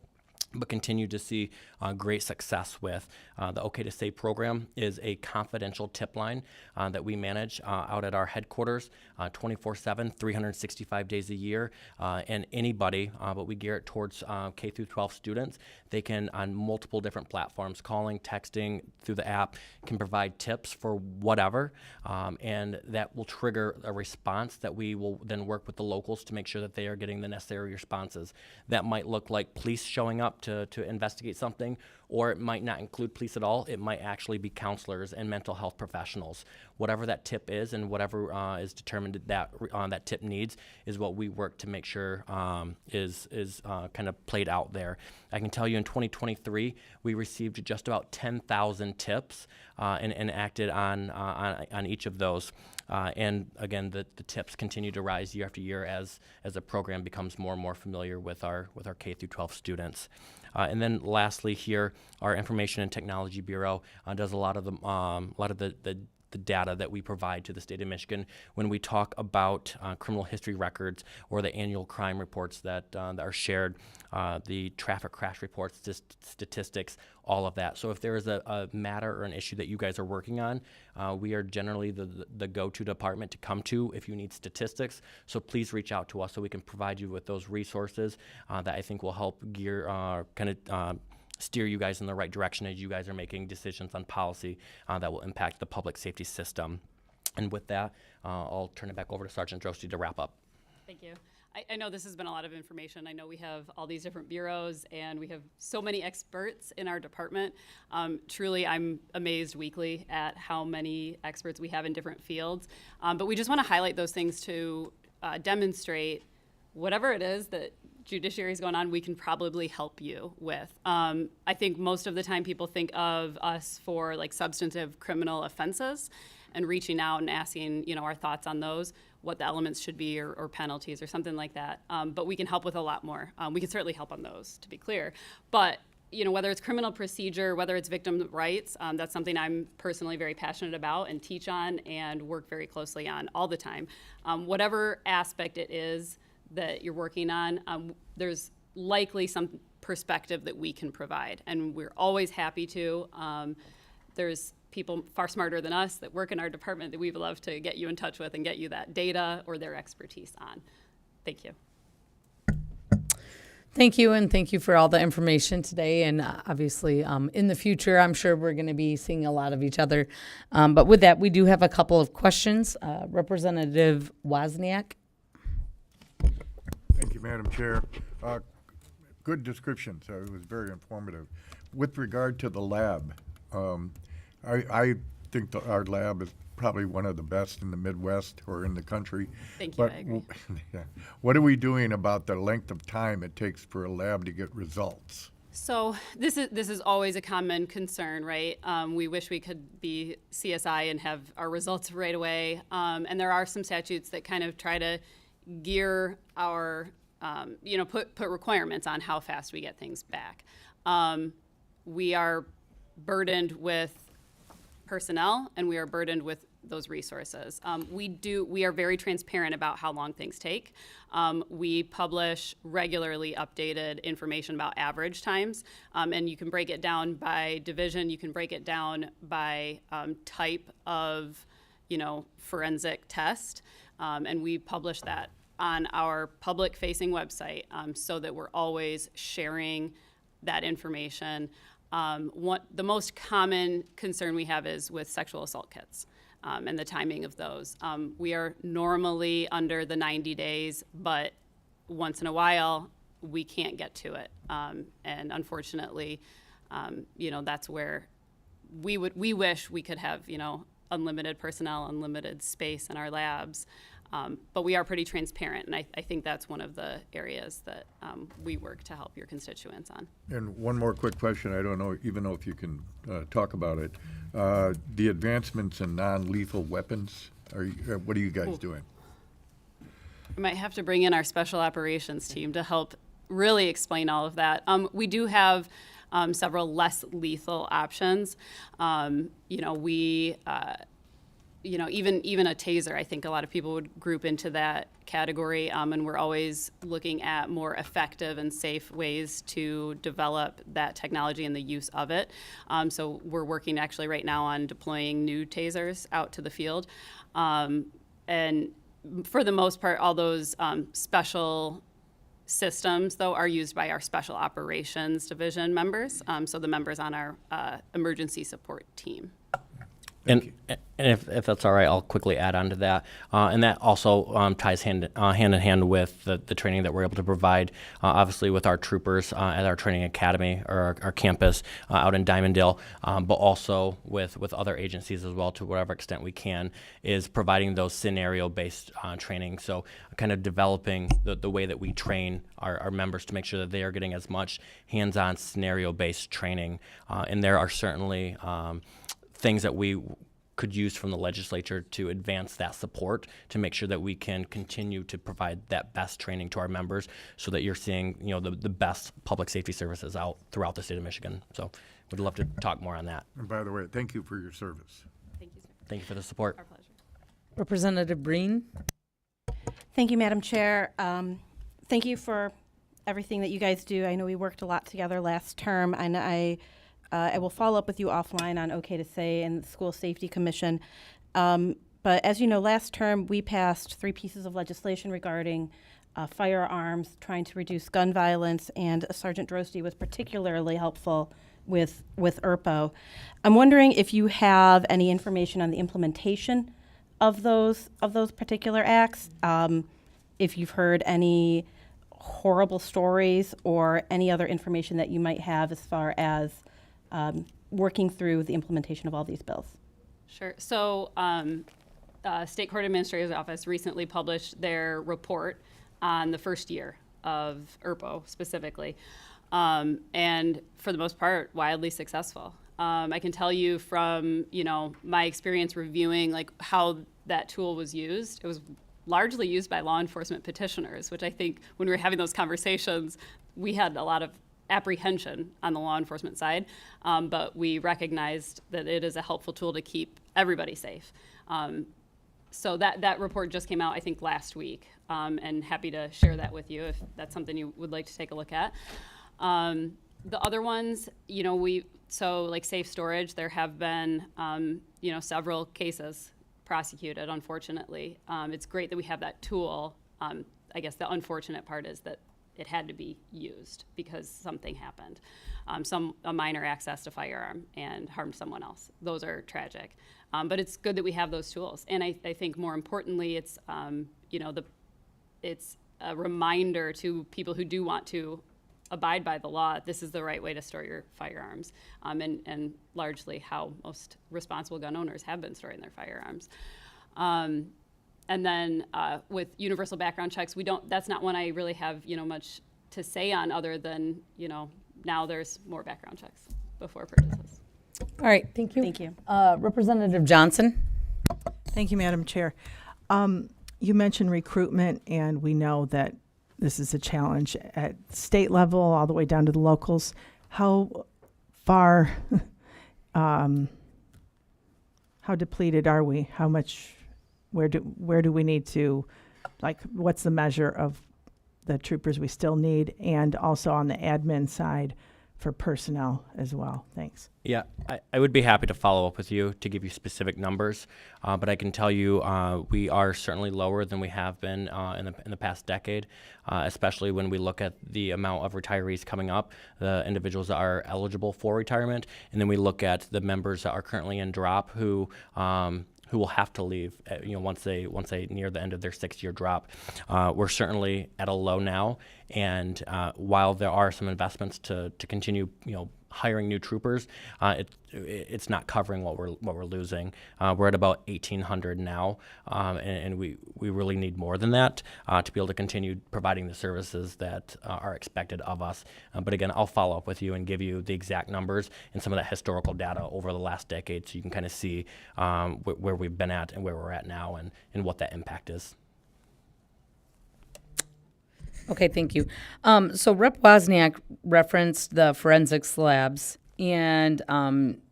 but continue to see great success with. The OK to Say program is a confidential tip line that we manage out at our headquarters 24/7, 365 days a year. And anybody, but we gear it towards K through 12 students, they can, on multiple different platforms, calling, texting, through the app, can provide tips for whatever. And that will trigger a response that we will then work with the locals to make sure that they are getting the necessary responses. That might look like police showing up to investigate something, or it might not include police at all. It might actually be counselors and mental health professionals. Whatever that tip is and whatever is determined that that tip needs is what we work to make sure is kind of played out there. I can tell you in 2023, we received just about 10,000 tips and acted on each of those. And again, the tips continue to rise year after year as the program becomes more and more familiar with our K through 12 students. And then lastly here, our Information and Technology Bureau does a lot of the data that we provide to the state of Michigan when we talk about criminal history records or the annual crime reports that are shared, the traffic crash reports, statistics, all of that. So if there is a matter or an issue that you guys are working on, we are generally the go-to department to come to if you need statistics. So please reach out to us so we can provide you with those resources that I think will help steer you guys in the right direction as you guys are making decisions on policy that will impact the public safety system. And with that, I'll turn it back over to Sergeant Drosty to wrap up. Thank you. I know this has been a lot of information. I know we have all these different bureaus and we have so many experts in our department. Truly, I'm amazed weekly at how many experts we have in different fields. But we just want to highlight those things to demonstrate whatever it is that Judiciary is going on, we can probably help you with. I think most of the time people think of us for like substantive criminal offenses and reaching out and asking, our thoughts on those, what the elements should be or penalties or something like that. But we can help with a lot more. We can certainly help on those, to be clear. But whether it's criminal procedure, whether it's victim rights, that's something I'm personally very passionate about and teach on and work very closely on all the time. Whatever aspect it is that you're working on, there's likely some perspective that we can provide, and we're always happy to. There's people far smarter than us that work in our department that we would love to get you in touch with and get you that data or their expertise on. Thank you. Thank you, and thank you for all the information today. And obviously, in the future, I'm sure we're going to be seeing a lot of each other. But with that, we do have a couple of questions. Representative Wozniak. Thank you, Madam Chair. Good description, so it was very informative. With regard to the lab, I think our lab is probably one of the best in the Midwest or in the country. Thank you, I agree. Yeah. What are we doing about the length of time it takes for a lab to get results? So this is always a common concern, right? We wish we could be CSI and have our results right away. And there are some statutes that kind of try to gear our, put requirements on how fast we get things back. We are burdened with personnel and we are burdened with those resources. We are very transparent about how long things take. We publish regularly updated information about average times, and you can break it down by division. You can break it down by type of, forensic test, and we publish that on our public-facing website so that we're always sharing that information. The most common concern we have is with sexual assault kits and the timing of those. We are normally under the 90 days, but once in a while, we can't get to it. And unfortunately, that's where we wish we could have, unlimited personnel, unlimited space in our labs. But we are pretty transparent, and I think that's one of the areas that we work to help your constituents on. And one more quick question. I don't know, even know if you can talk about it. The advancements in non-lethal weapons, what are you guys doing? We might have to bring in our special operations team to help really explain all of that. We do have several less lethal options. even a taser, I think a lot of people would group into that category. And we're always looking at more effective and safe ways to develop that technology and the use of it. So we're working actually right now on deploying new tasers out to the field. And for the most part, all those special systems, though, are used by our special operations division members, so the members on our emergency support team. And if that's all right, I'll quickly add on to that. And that also ties hand in hand with the training that we're able to provide, obviously with our troopers at our training academy or our campus out in Diamondale, but also with other agencies as well, to whatever extent we can, is providing those scenario-based training. So kind of developing the way that we train our members to make sure that they are getting as much hands-on scenario-based training. And there are certainly things that we could use from the legislature to advance that support, to make sure that we can continue to provide that best training to our members, so that you're seeing the best public safety services out throughout the state of Michigan. So we'd love to talk more on that. And by the way, thank you for your service. Thank you, sir. Thank you for the support. Our pleasure. Representative Breen? Thank you, Madam Chair. Thank you for everything that you guys do. I know we worked a lot together last term, and I will follow up with you offline on OK to Say and the School Safety Commission. But as you know, last term we passed 3 pieces of legislation regarding firearms, trying to reduce gun violence, and Sergeant Drosty was particularly helpful with ERPO. I'm wondering if you have any information on the implementation of those particular acts, if you've heard any horrible stories or any other information that you might have as far as working through the implementation of all these bills. Sure. So State Court Administrator's Office recently published their report on the first year of ERPO specifically. And for the most part, wildly successful. I can tell you from, my experience reviewing like how that tool was used, it was largely used by law enforcement petitioners, which I think when we were having those conversations, we had a lot of apprehension on the law enforcement side, but we recognized that it is a helpful tool to keep everybody safe. So that report just came out, I think, last week, and happy to share that with you if that's something you would like to take a look at. The other ones, so like safe storage, there have been, several cases prosecuted, unfortunately. It's great that we have that tool. I guess the unfortunate part is that it had to be used because something happened. A minor accessed a firearm and harmed someone else. Those are tragic. But it's good that we have those tools. And I think more importantly, it's, it's a reminder to people who do want to abide by the law, this is the right way to store your firearms, and largely how most responsible gun owners have been storing their firearms. And then with universal background checks, that's not one I really have, much to say on other than, now there's more background checks before purchases. All right, thank you. Thank you. Representative Johnson? Thank you, Madam Chair. You mentioned recruitment, and we know that this is a challenge at state level all the way down to the locals. How far, how depleted are we? How much, where do we need to, what's the measure of the troopers we still need, and also on the admin side for personnel as well? Thanks. Yeah, I would be happy to follow up with you to give you specific numbers, but I can tell you we are certainly lower than we have been in the past decade, especially when we look at the amount of retirees coming up, the individuals that are eligible for retirement, and then we look at the members that are currently in drop who will have to leave, once they near the end of their 6-year drop. We're certainly at a low now, and while there are some investments to continue, hiring new troopers, it's not covering what we're losing. We're at about 1,800 now, and we really need more than that to be able to continue providing the services that are expected of us. But again, I'll follow up with you and give you the exact numbers and some of that historical data over the last decade, so you can kind of see where we've been at and where we're at now, and what that impact is. Okay, thank you. So Rep. Wozniak referenced the forensics labs, and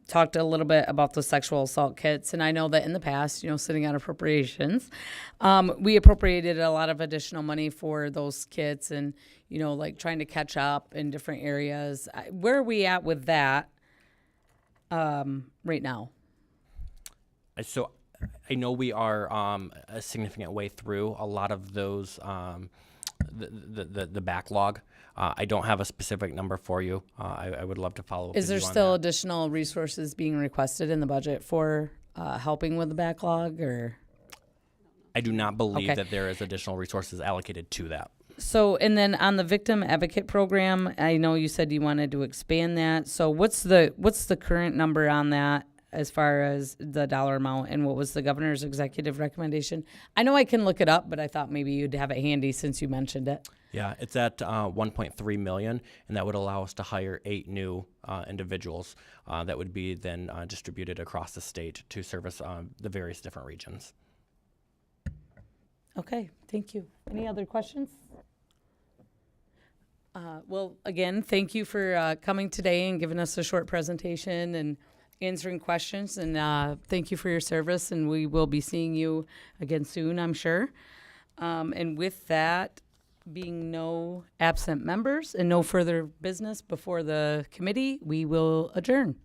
talked a little bit about the sexual assault kits, and I know that in the past, sitting on appropriations, we appropriated a lot of additional money for those kits and, like trying to catch up in different areas. Where are we at with that right now? So I know we are a significant way through a lot of those, the backlog. I don't have a specific number for you. I would love to follow up Is with there you on still that. additional resources being requested in the budget for helping with the backlog, or? I do not believe Okay. that there is additional resources allocated to that. So, and then on the victim advocate program, I know you said you wanted to expand that. So what's the current number on that as far as the dollar amount, and what was the governor's executive recommendation? I know I can look it up, but I thought maybe you'd have it handy since you mentioned it. Yeah, it's at 1.3 million, and that would allow us to hire 8 new individuals that would be then distributed across the state to service the various different regions. Okay, thank you. Any other questions? Well, again, thank you for coming today and giving us a short presentation and answering questions. And thank you for your service. And we will be seeing you again soon, I'm sure. And with that, being no absent members and no further business before the committee, we will adjourn.